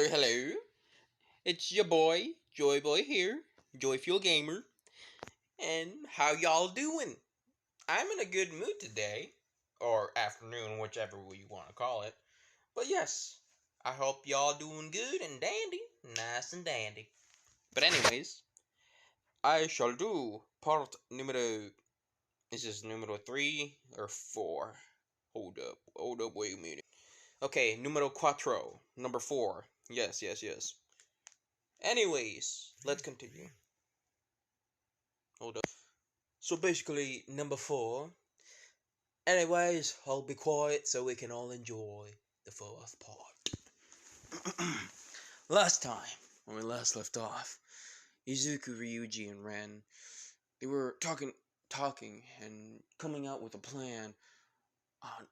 hello. It's your boy, Joy Boy here, Joyful Gamer. And how y'all doing? I'm in a good mood today, or afternoon, whichever way you want to call it. But yes, I hope y'all doing good and dandy, nice and dandy. But anyways, I shall do part numero. Is this numero 3 or 4? Hold up, wait a minute. Okay, numero cuatro, number 4. Yes. Anyways, let's continue. Hold up. So basically, number 4. Anyways, I'll be quiet so we can all enjoy the fourth part. Last time, when we last left off, Izuku, Ryuji, and Ren, they were talking, and coming out with a plan on,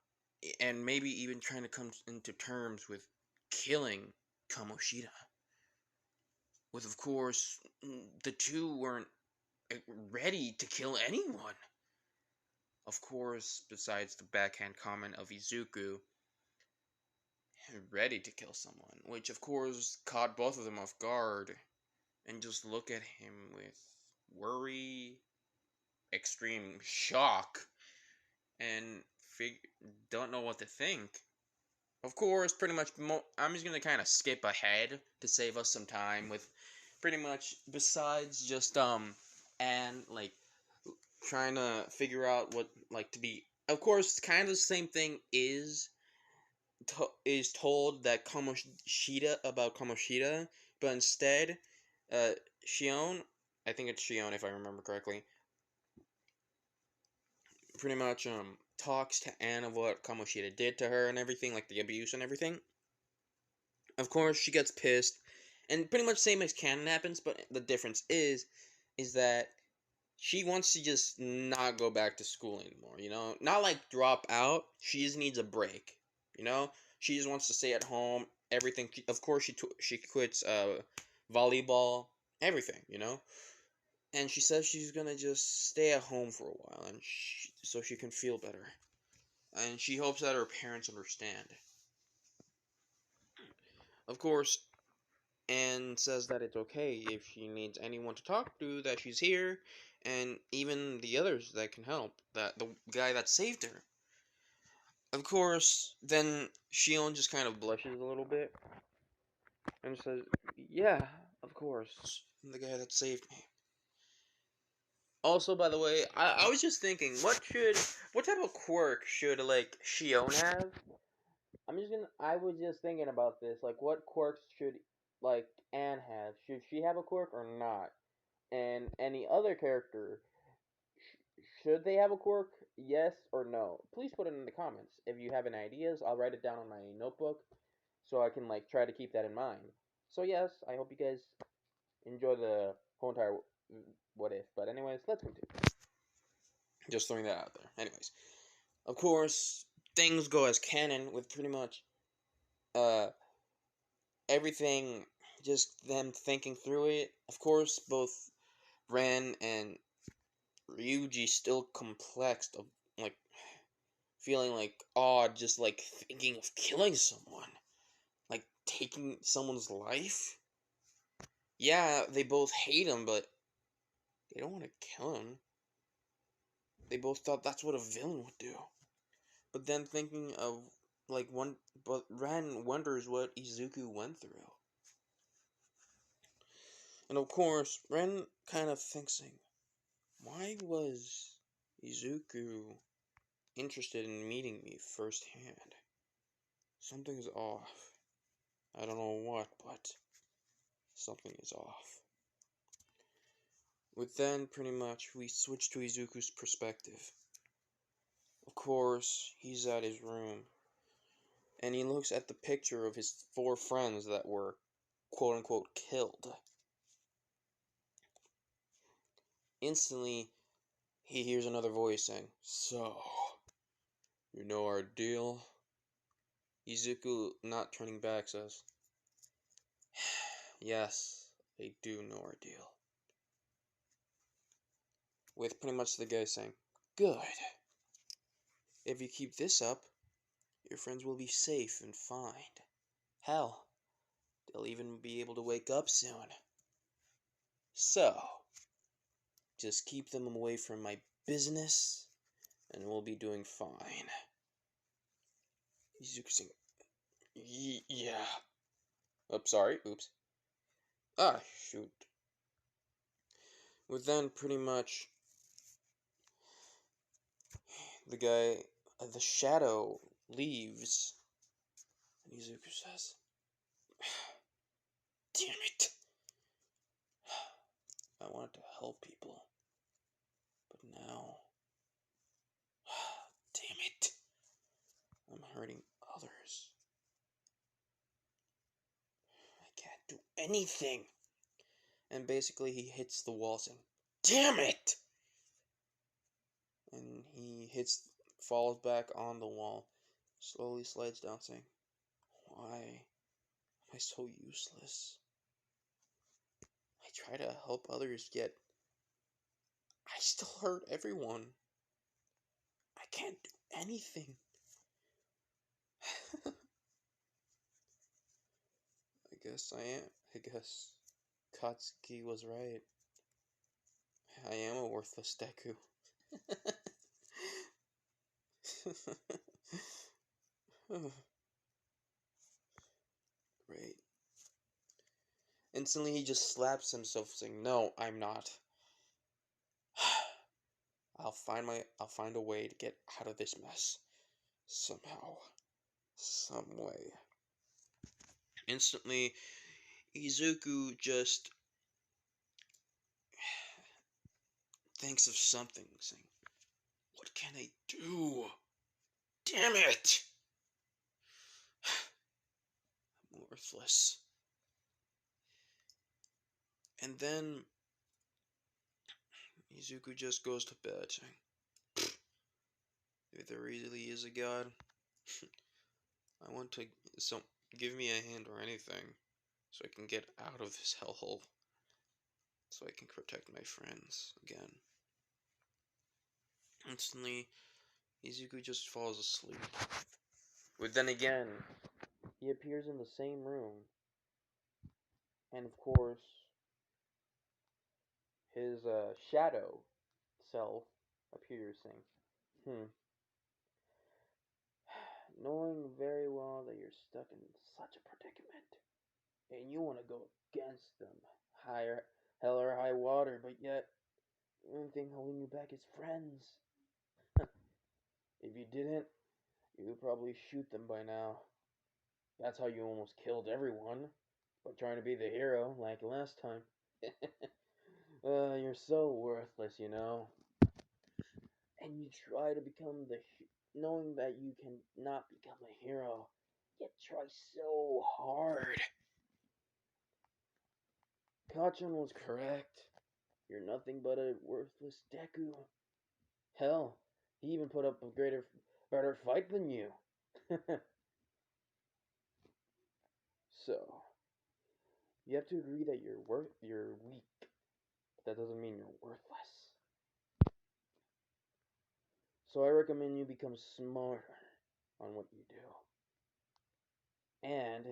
and maybe even trying to come into terms with killing Kamoshida. With, of course, the two weren't ready to kill anyone. Of course, besides the backhand comment of Izuku, ready to kill someone, which of course caught both of them off guard, and just look at him with worry, extreme shock, and don't know what to think. Of course, pretty much, I'm just gonna kind of skip ahead to save us some time with pretty much, besides just, and, like, trying to figure out what, like, to be, of course, kind of the same thing is told that Kamoshida, but instead, Shion, I think it's Shion if I remember correctly, pretty much, talks to Anne of what Kamoshida did to her and everything, like the abuse and everything. Of course, she gets pissed, and pretty much same as canon happens, but the difference is that she wants to just not go back to school anymore, you know? Not like drop out, she just needs a break, you know? She just wants to stay at home, everything. Of course, she quits volleyball, everything, you know? And she says she's gonna just stay at home for a while, and so she can feel better. And she hopes that her parents understand. Of course, and says that it's okay if she needs anyone to talk to, that she's here, and even the others that can help, that the guy that saved her. Of course, then Shion just kind of blushes a little bit and says, "Yeah, of course, I'm the guy that saved me." Also, by the way, I was just thinking, what type of quirk should, like, Shion have? I was just thinking about this, like, what quirks should, like, Anne have? Should she have a quirk or not? And any other character, should they have a quirk? Yes or no? Please put it in the comments. If you have any ideas, I'll write it down on my notebook so I can, like, try to keep that in mind. So yes, I hope you guys enjoy the whole entire what if. But anyways, let's continue. Just throwing that out there. Anyways, of course, things go as canon with pretty much uh everything, just them thinking through it. Of course, both Ren and Ryuji still complexed of, like, feeling like odd, just like thinking of killing someone, like taking someone's life. Yeah, they both hate him, but they don't want to kill him. They both thought that's what a villain would do. But then thinking of, like, but Ren wonders what Izuku went through. And of course, Ren kind of thinking, why was Izuku interested in meeting me firsthand? Something's off. I don't know what, but something is off. With then, pretty much, we switch to Izuku's perspective. Of course, he's at his room, and he looks at the picture of his 4 friends that were, quote-unquote, killed. Instantly, he hears another voice saying, "So, you know our deal?" Izuku, not turning back, says, "Yes, I do know our deal." With pretty much the guy saying, "Good. If you keep this up, your friends will be safe and fine. Hell, they'll I'll even be able to wake up soon. So, just keep them away from my business, and we'll be doing fine. Izuku-san. Yeah. Oops, sorry. Oops. Ah, shoot. Well, then, pretty much, the guy, the shadow, leaves. And Izuku says, damn it. I wanted to help people. But now, damn it. I'm hurting others. I can't do anything. And basically, he hits the wall saying, damn it! And he falls back on the wall, slowly slides down, saying, why am I so useless? I try to help others, yet I still hurt everyone. I can't do anything. I guess Katsuki was right. I am a worthless Deku. Great. Instantly, he just slaps himself, saying, no, I'm not. I'll find a way to get out of this mess. Somehow. Some way. Instantly, Izuku just thinks of something, saying, what can I do? Damn it! I'm worthless. And then Izuku just goes to bed, saying, if there really is a god, I want to give me a hand or anything, so I can get out of this hellhole, so I can protect my friends again. Instantly, Izuku just falls asleep. But then again, he appears in the same room, and of course, his shadow self appears, saying, knowing very well that you're stuck in such a predicament, and you want to go against them, hell or high water, but yet, the only thing holding you back is friends. If you didn't, you would probably shoot them by now. That's how you almost killed everyone, by trying to be the hero, like last time. You're so worthless, you know. And you try to become knowing that you can not become a hero, yet try so hard. Kachan was correct. You're nothing but a worthless Deku. Hell, he even put up a better fight than you. So, you have to agree that you're weak. That doesn't mean you're worthless. So I recommend you become smarter on what you do. And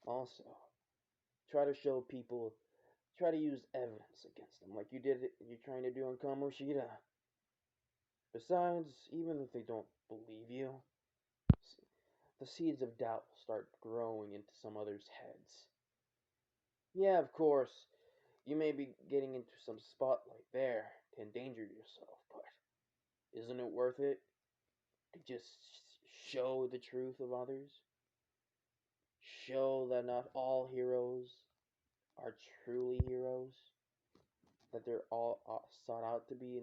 also, try to show people, try to use evidence against them, like you're trying to do on Kamoshida. Besides, even if they don't believe you, the seeds of doubt will start growing into some others' heads. Yeah, of course, you may be getting into some spotlight there to endanger yourself, but isn't it worth it to just show the truth of others? Show that not all heroes are truly heroes, that they're all sought out to be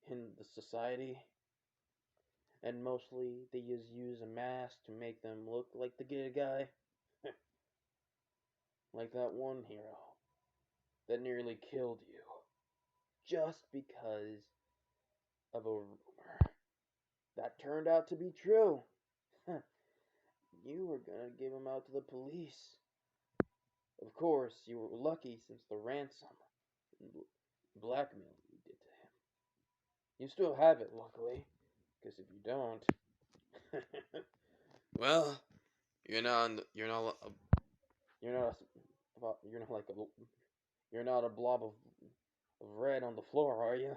in the society, and mostly they just use a mask to make them look like the good guy. Like that one hero that nearly killed you just because of a rumor that turned out to be true. You were gonna give him out to the police. Of course, you were lucky since the ransom and blackmail you did to him. You still have it, luckily, because if you don't, well, You're not. You're not. You're not like a. You're not a blob of red on the floor, are you?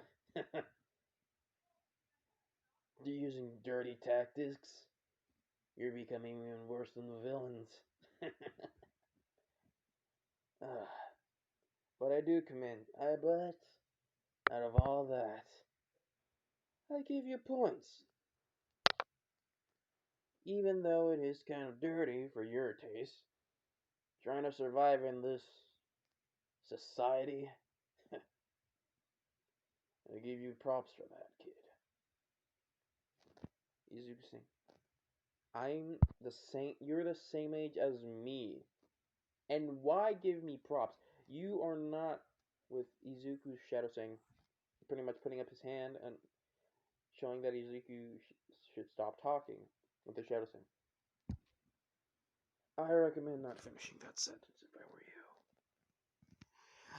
You're using dirty tactics. You're becoming even worse than the villains. Ah, but I do commend. But out of all that, I give you points. Even though it is kind of dirty for your taste, trying to survive in this society, I give you props for that, kid. Izuku, I'm the same. You're the same age as me, and why give me props? You are not with Izuku's shadow saying, pretty much putting up his hand and showing that Izuku should stop talking with the shadow saying. I recommend not finishing that sentence if I were you.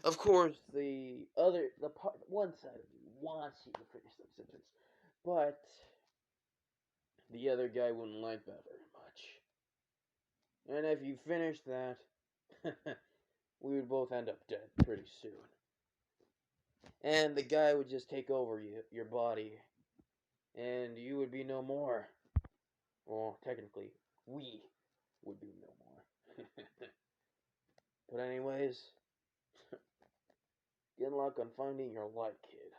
Of course, one side of you wants you to finish that sentence, but the other guy wouldn't like that very much. And if you finish that, we would both end up dead pretty soon. And the guy would just take over your body, and you would be no more. Well, technically, we would be no more. But anyways, good luck on finding your light, kid.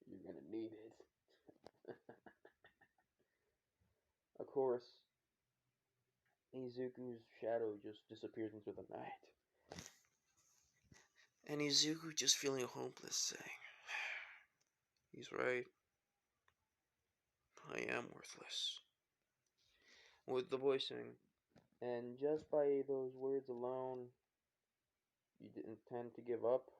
You're gonna need it. Of course, Izuku's shadow just disappears into the night. And Izuku just feeling hopeless, saying, he's right. I am worthless. With the voicing. And just by those words alone, you didn't tend to give up.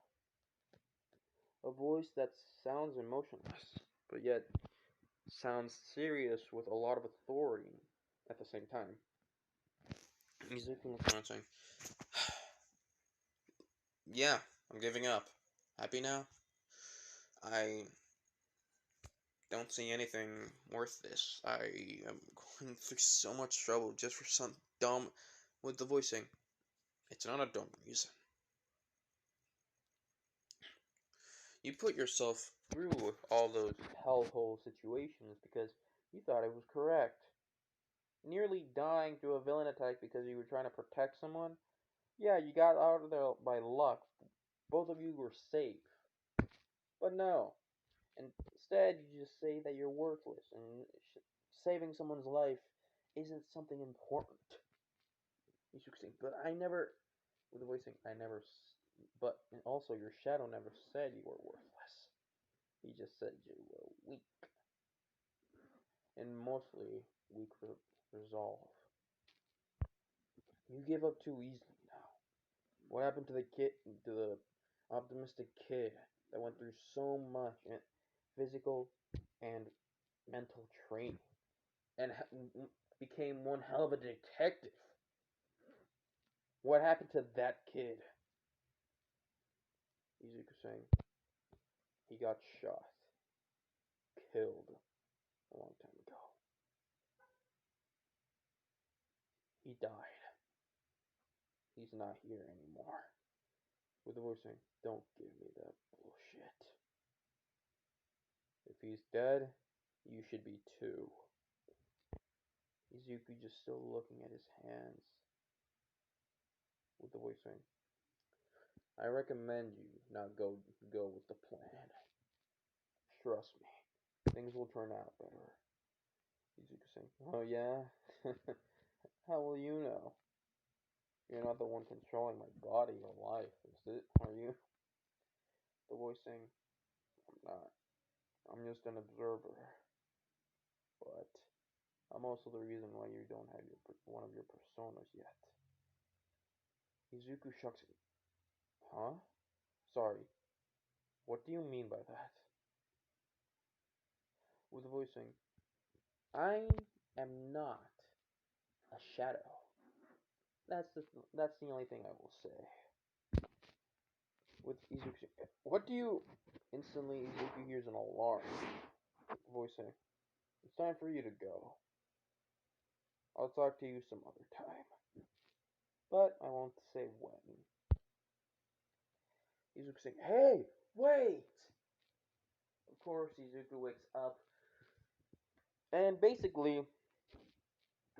A voice that sounds emotionless, but yet sounds serious with a lot of authority at the same time. Izuku looks around saying, yeah, I'm giving up. Happy now? I don't see anything worth this. I am going through so much trouble just for some dumb... With the voicing, it's not a dumb reason. You put yourself through all those hellhole situations because you thought it was correct. Nearly dying to a villain attack because you were trying to protect someone? Yeah, you got out of there by luck. Both of you were safe. But no. Instead, you just say that you're worthless and saving someone's life isn't something important. You should say, but I never, with the voice saying, I never, but also your shadow never said you were worthless. He just said you were weak. And mostly weak resolve. You give up too easily now. What happened to the optimistic kid that went through so much physical and mental training and became one hell of a detective? What happened to that kid? Izuku saying he got shot, killed a long time ago. He died. He's not here anymore. With the voice saying, don't give me that bullshit. If he's dead, you should be too. Izuku just still looking at his hands. With the voice saying, I recommend you not go with the plan. Trust me, things will turn out better. Izuku saying, oh yeah? How will you know? You're not the one controlling my body or life, is it? Are you? The voice saying, I'm not. I'm just an observer. But I'm also the reason why you don't have one of your personas yet. Izuku shocks him. Huh? Sorry. What do you mean by that? With the voice saying, I am not a shadow. That's the only thing I will say. With Izuku, what do you? Instantly, Izuku hears an alarm. Voice saying, "It's time for you to go." I'll talk to you some other time. But I won't say when. Izuku saying, "Hey, wait!" Of course, Izuku wakes up. And basically,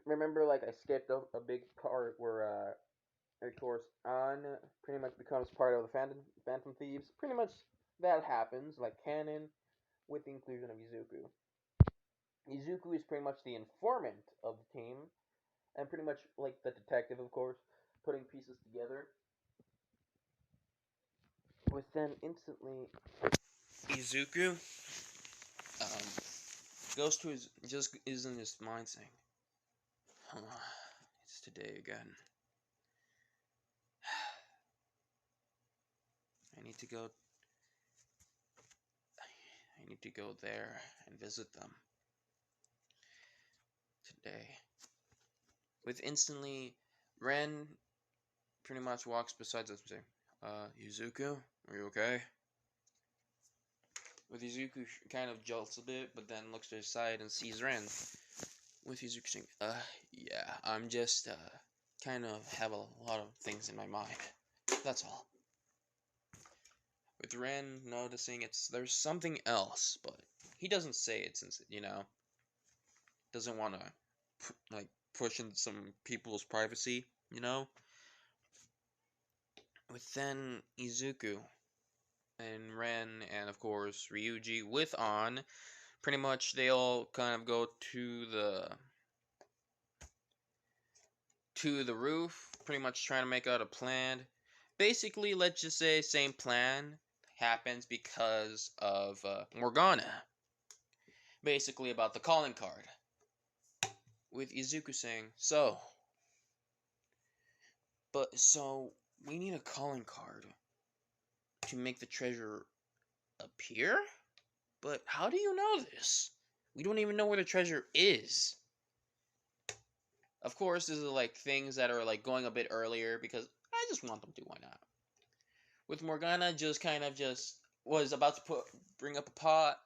remember, like, I skipped a big part where, of course, An pretty much becomes part of the Phantom Thieves. Pretty much that happens, like canon, with the inclusion of Izuku. Izuku is pretty much the informant of the team, and pretty much like the detective, of course, putting pieces together. With then instantly, Izuku goes to his just is in his mind saying, oh, "It's today again. I need to go. I need to go there and visit them today." With instantly, Ren pretty much walks beside us and saying, Izuku, are you okay?" With Izuku kind of jolts a bit, but then looks to his side and sees Ren. With Izuku saying, yeah, I'm just, kind of have a lot of things in my mind. That's all. With Ren noticing there's something else, but he doesn't say it since, doesn't want to, like, push into some people's privacy, With then Izuku and Ren and, of course, Ryuji with An, pretty much they all kind of go to the roof, pretty much trying to make out a plan. Basically, let's just say same plan happens because of Morgana. Basically about the calling card. With Izuku saying, so we need a calling card to make the treasure appear? But how do you know this? We don't even know where the treasure is. Of course, these are like things that are like going a bit earlier because I just want them to. Why not? With Morgana, just kind of just was about to bring up a pot,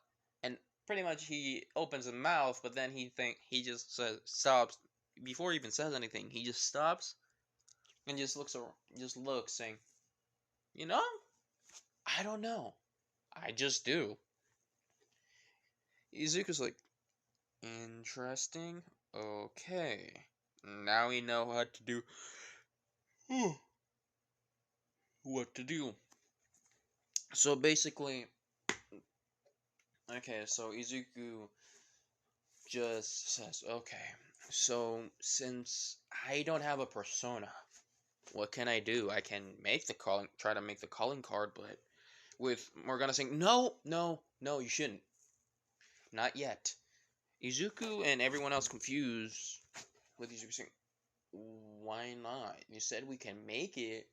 and pretty much he opens his mouth, but then he just stops before he even says anything. He just stops and just looks, saying, "You know, I don't know. I just do." Izuku's like, "Interesting. Okay, now we know how to do what to do." So basically, okay, so Izuku just says, "Okay, so since I don't have a persona, what can I do? I can try to make the calling card, but with Morgana saying, no, no, no, you shouldn't. Not yet." Izuku and everyone else confused with Izuku saying, "Why not? You said we can make it."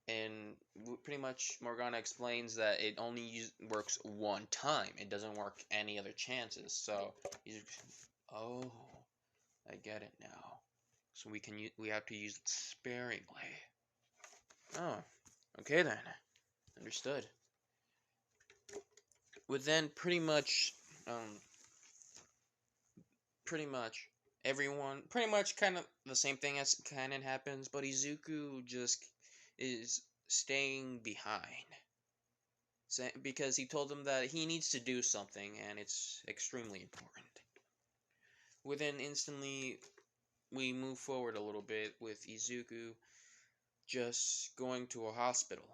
And pretty much Morgana explains that it only works one time. It doesn't work any other chances. So oh, I get it now. So we have to use it sparingly. Oh, okay then. Understood. With then pretty much everyone, pretty much kind of the same thing as canon happens, but Izuku just is staying behind. Because he told them that he needs to do something and it's extremely important. Within instantly, we move forward a little bit with Izuku just going to a hospital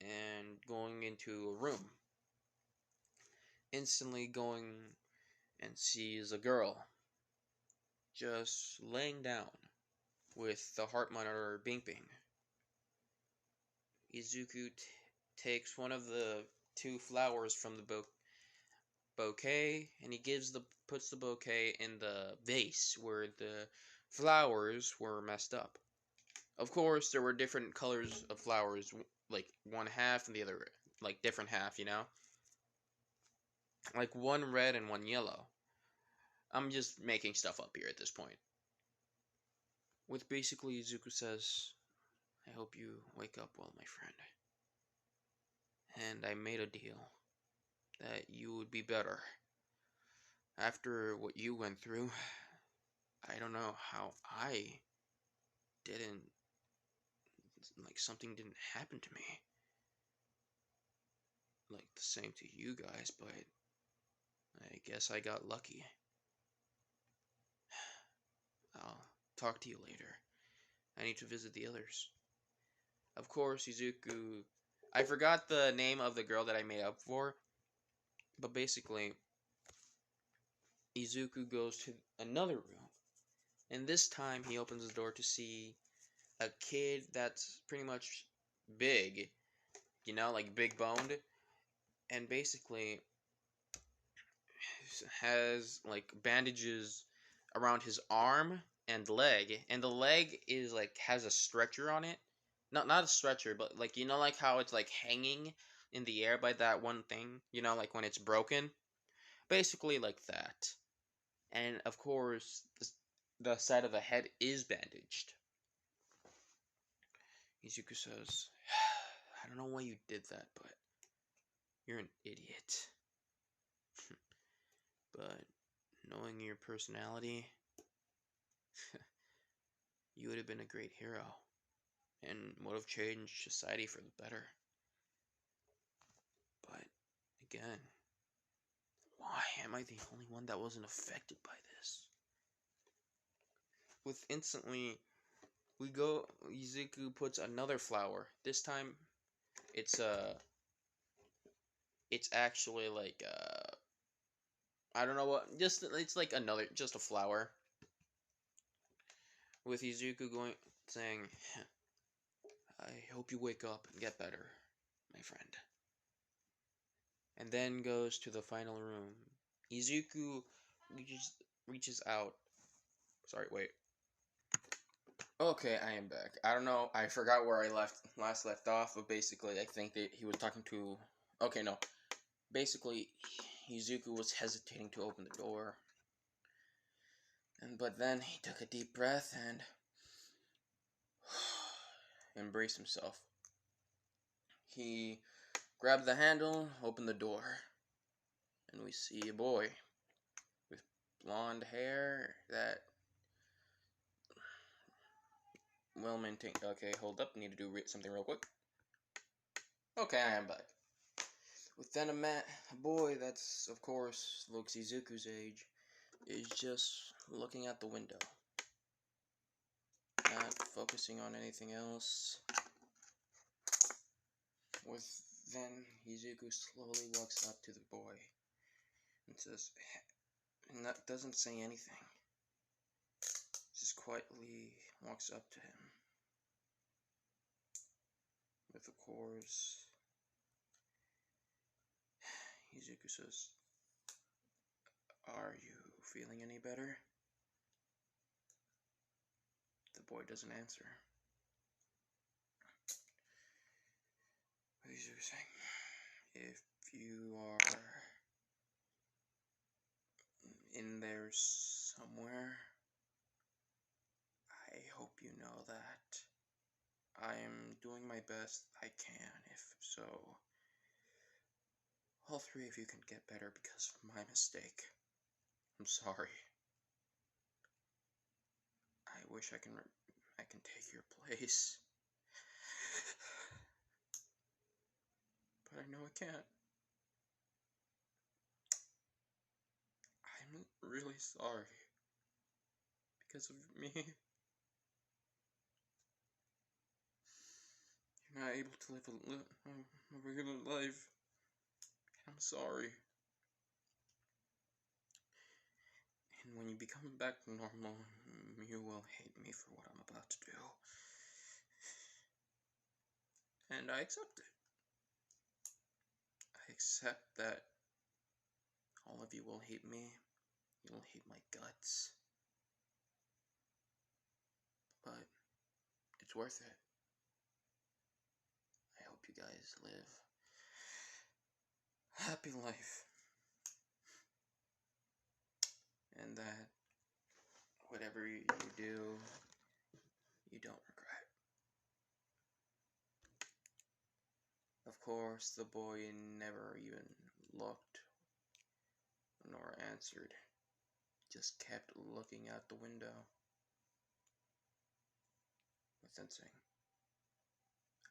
and going into a room. Instantly going and sees a girl just laying down with the heart monitor beeping. Izuku takes one of the two flowers from the bouquet and he puts the bouquet in the vase where the flowers were messed up. Of course, there were different colors of flowers, like one half and the other, like different half, like one red and one yellow. I'm just making stuff up here at this point. With basically Izuku says, "I hope you wake up well, my friend. And I made a deal that you would be better. After what you went through, I don't know how I didn't, like, something didn't happen to me. Like, the same to you guys, but I guess I got lucky. I'll talk to you later. I need to visit the others. Of course, Izuku. I forgot the name of the girl that I made up for, but basically, Izuku goes to another room, and this time he opens the door to see a kid that's pretty much big, like big boned, and basically has like bandages around his arm and the leg is like has a stretcher on it. Not a stretcher, but like like how it's like hanging in the air by that one thing, like when it's broken. Basically like that. And of course, the side of the head is bandaged. Izuku says, I don't know why you did that, but you're an idiot. But knowing your personality, you would have been a great hero and would have changed society for the better. But again, why am I the only one that wasn't affected by this? With instantly, Izuku puts another flower. This time, it's it's actually like I don't know what, it's like just a flower. With Izuku saying, I hope you wake up and get better, my friend. And then goes to the final room. Izuku reaches out. Sorry, wait. Okay, I am back. I don't know. I forgot where I last left off, but basically, I think that he was talking to. Okay, no. Basically, Izuku was hesitating to open the door, but then he took a deep breath and embraced himself. He grabbed the handle, opened the door, and we see a boy with blonde hair that well maintained. Okay, hold up. Need to do something real quick. Okay, I am back. With then a boy that's, of course, looks Izuku's age, is just looking out the window. Not focusing on anything else. With then, Izuku slowly walks up to the boy and says, and that doesn't say anything. Just quietly walks up to him. With, of course, Izuku says, are you feeling any better? The boy doesn't answer. Izuku saying, if you are in there somewhere, I hope you know that I am doing my best I can. If so, all three of you can get better because of my mistake. I'm sorry. I wish I can take your place, but I know I can't. I'm really sorry. Because of me, you're not able to live a regular life. I'm sorry. And when you become back to normal, you will hate me for what I'm about to do. And I accept it. I accept that all of you will hate me. You will hate my guts. But it's worth it. I hope you guys live a happy life. And that whatever you do, you don't regret. Of course, the boy never even looked nor answered. just kept looking out the window with saying,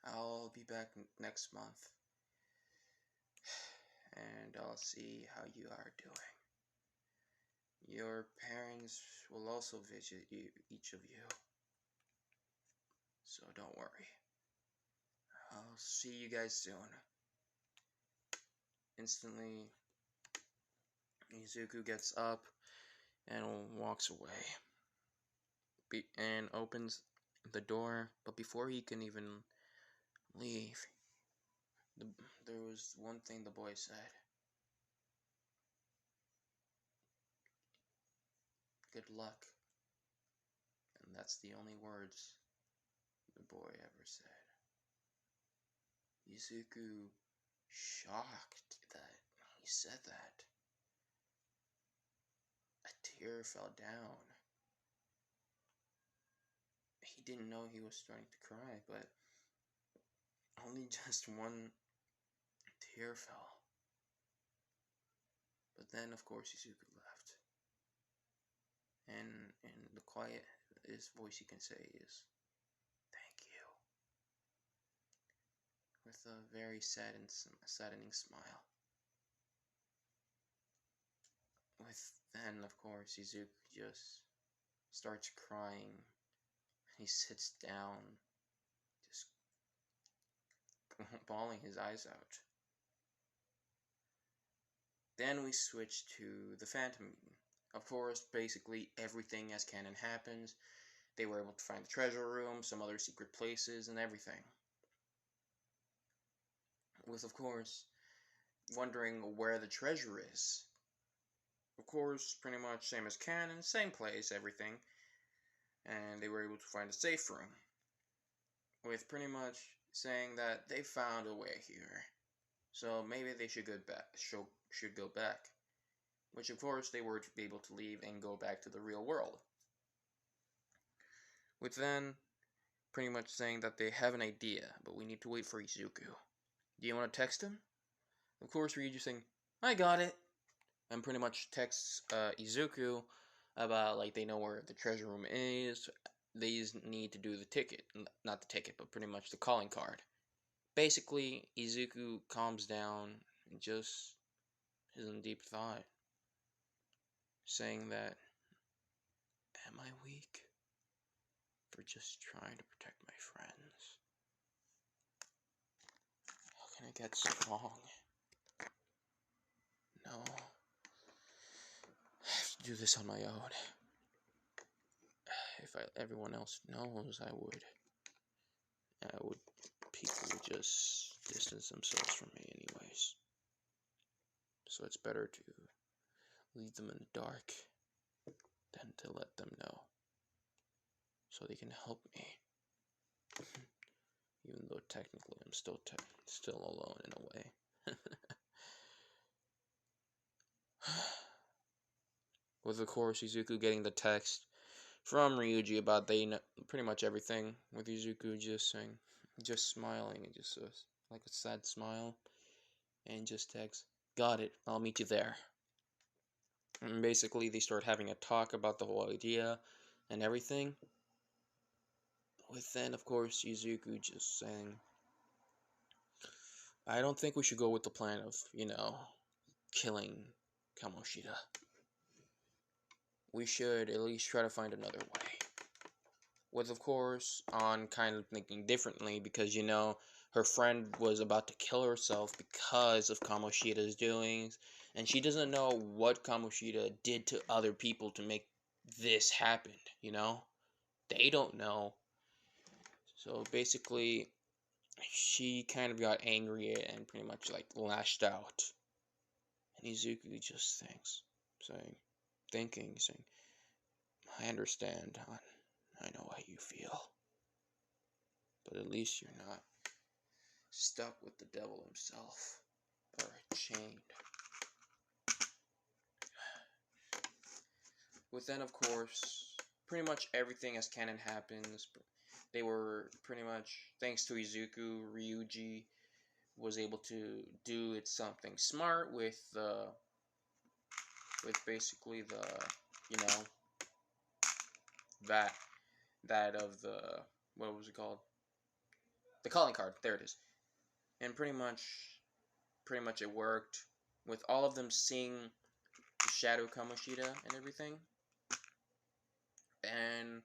I'll be back next month and I'll see how you are doing. Your parents will also visit you, each of you, so don't worry. I'll see you guys soon. Instantly, Izuku gets up and walks away and opens the door, but before he can even leave, there was one thing the boy said. Good luck. And that's the only words the boy ever said. Izuku, shocked that he said that. A tear fell down. He didn't know he was starting to cry, but only just one tear fell. But then, of course, Izuku left. And in the quietest voice he can say is, thank you. With a very saddening smile. With then, of course, Izuku just starts crying. He sits down, just bawling his eyes out. Then we switch to the Phantom Meeting. Of course, basically everything as canon happens. They were able to find the treasure room, some other secret places, and everything. With, of course, wondering where the treasure is. Of course, pretty much same as canon, same place, everything. And they were able to find a safe room. With pretty much saying that they found a way here. So maybe they should go back. Which, of course, they were able to leave and go back to the real world. With then pretty much saying that they have an idea, but we need to wait for Izuku. Do you want to text him? Of course, Ryuji saying, I got it. And pretty much texts Izuku about, like, they know where the treasure room is. They just need to do the ticket. Not the ticket, but pretty much the calling card. Basically, Izuku calms down and just is in deep thought. Saying that, am I weak for just trying to protect my friends? How can I get strong? No. I have to do this on my own. If everyone else knows, people would just distance themselves from me anyways. So it's better to leave them in the dark than to let them know. So they can help me. Even though technically I'm still alone in a way. With, of course, Izuku getting the text from Ryuji about they know pretty much everything. With Izuku just smiling, and just like a sad smile, and just text, got it, I'll meet you there. And basically, they start having a talk about the whole idea and everything. With then, of course, Izuku just saying, I don't think we should go with the plan of, killing Kamoshida. We should at least try to find another way. With, of course, on kind of thinking differently because, her friend was about to kill herself because of Kamoshida's doings, and she doesn't know what Kamoshida did to other people to make this happen, They don't know. So basically, she kind of got angry and pretty much lashed out. And Izuku just thinking, saying, I understand, hon. I know how you feel. But at least you're not stuck with the devil himself, or chained. With then, of course, pretty much everything as canon happens. They were pretty much, thanks to Izuku, Ryuji was able to do something smart with basically the you know, that that of the, what was it called? The calling card. There it is. And pretty much it worked with all of them seeing the Shadow Kamoshida and everything. And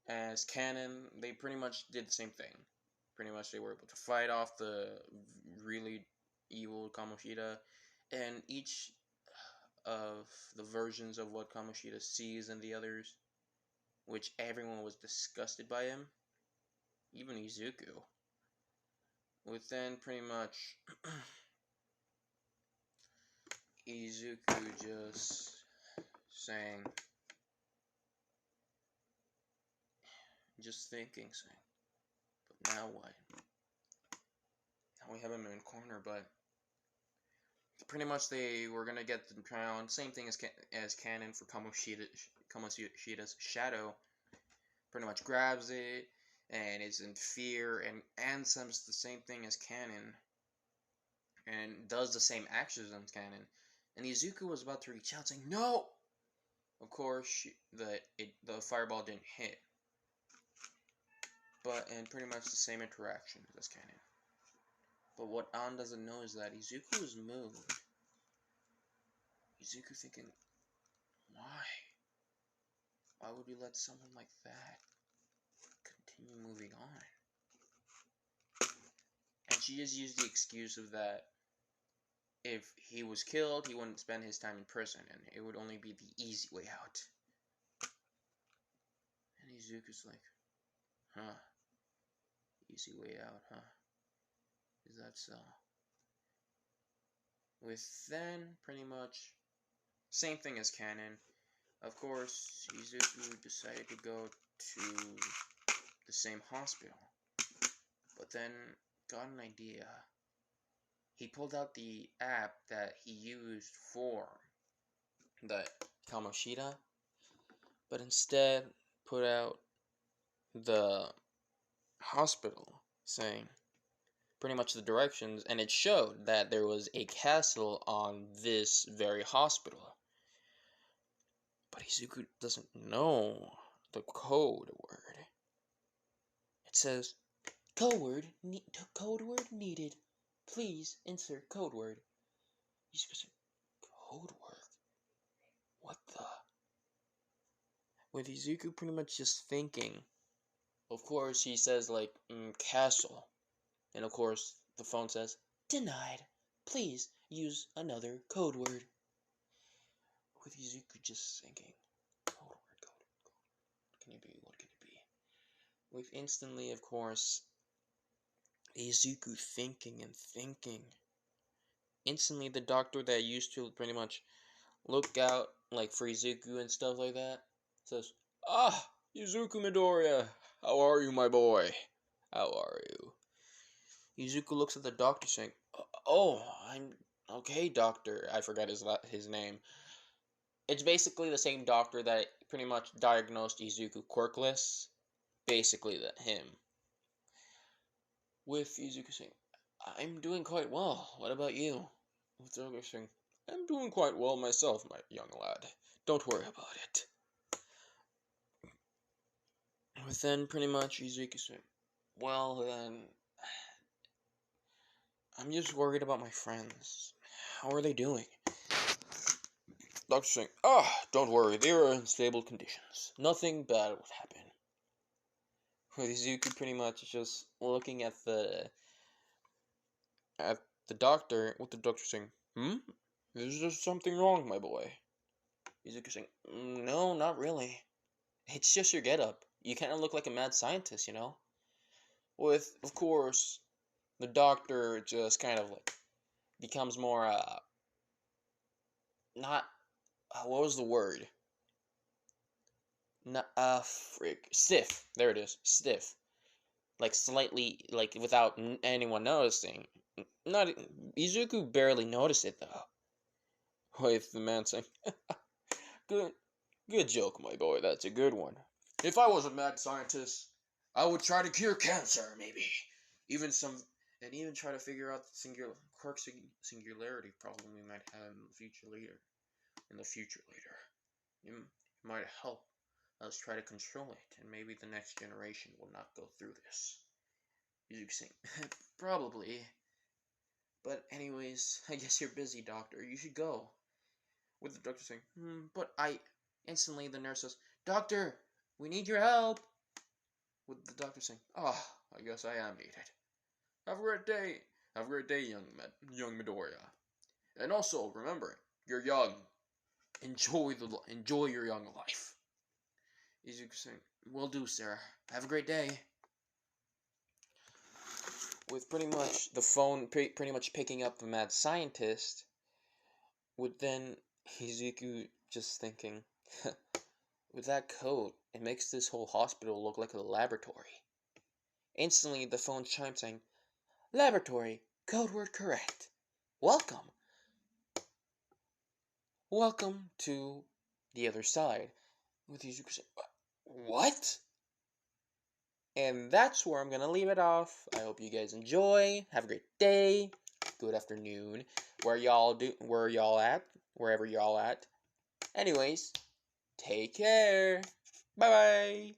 as canon, they pretty much did the same thing. Pretty much they were able to fight off the really evil Kamoshida, and each of the versions of what Kamoshida sees in the others, which everyone was disgusted by him, even Izuku. With then pretty much Izuku just saying, just thinking, saying, but now what? Now we have him in corner, but pretty much they were gonna get the crown. Same thing as canon for Kamoshida's shadow. Pretty much grabs it and is in fear and anthems the same thing as canon and does the same actions as canon. And Izuku was about to reach out saying no. Of course, the fireball didn't hit, but and pretty much the same interaction as canon. But what An doesn't know is that Izuku is moved. Izuku thinking, why? Why would we let someone like that continue moving on? And she just used the excuse of that if he was killed, he wouldn't spend his time in prison, and it would only be the easy way out. And Izuku's like, huh, easy way out, huh? Is that so? With then, pretty much, same thing as canon. Of course, Izuku decided to go to the same hospital, but then got an idea. He pulled out the app that he used for the Kamoshida, but instead put out the hospital saying pretty much the directions, and it showed that there was a castle on this very hospital. But Izuku doesn't know the code word. It says, code word needed. Please insert code word. Izuku said, code word? What the? With Izuku pretty much just thinking, of course he says like, castle. And of course the phone says, denied. Please use another code word. With Izuku just thinking, code word, code. What can it be? What can it be? With instantly, of course, Izuku thinking and thinking. Instantly, the doctor that used to pretty much look out like for Izuku and stuff like that says, ah, Izuku Midoriya, how are you, my boy? How are you? Izuku looks at the doctor saying, oh, I'm okay, doctor. I forgot his name. It's basically the same doctor that pretty much diagnosed Izuku quirkless. Basically him. With Izuku saying, I'm doing quite well. What about you? With the doctor saying, I'm doing quite well myself, my young lad. Don't worry about it. With then pretty much Izuku saying, well then, I'm just worried about my friends. How are they doing? Doctor saying, don't worry, they are in stable conditions. Nothing bad would happen. With Izuku pretty much just looking at the doctor, with the doctor saying, is there something wrong, my boy? Izuku saying, no, not really. It's just your getup. You kind of look like a mad scientist, you know? With, of course, the doctor just kind of like becomes more, not, what was the word? Not, stiff. There it is. Stiff. Like, slightly, like, without anyone noticing. Not, Izuku barely noticed it, though. With the man saying, good joke, my boy, that's a good one. If I was a mad scientist, I would try to cure cancer, maybe. Even try to figure out the singularity problem we might have in the future later. it might help us try to control it, and maybe the next generation will not go through this. Izuku saying, probably. But anyways, I guess you're busy, doctor. You should go. With the doctor saying, but I... Instantly, the nurse says, Doctor, we need your help. With the doctor saying, I guess I am needed. Have a great day. Have a great day, young Midoriya. And also, remember, you're young. Enjoy your young life. Izuku saying, will do, sir. Have a great day. With pretty much the phone pretty much picking up the mad scientist, with then Izuku just thinking, with that coat, it makes this whole hospital look like a laboratory. Instantly, the phone chimes saying, Laboratory, code word correct. Welcome. Welcome to the other side. With Izuku saying, what? And that's where I'm gonna leave it off. I hope you guys enjoy. Have a great day. Good afternoon. Wherever y'all at. Anyways, take care. Bye bye.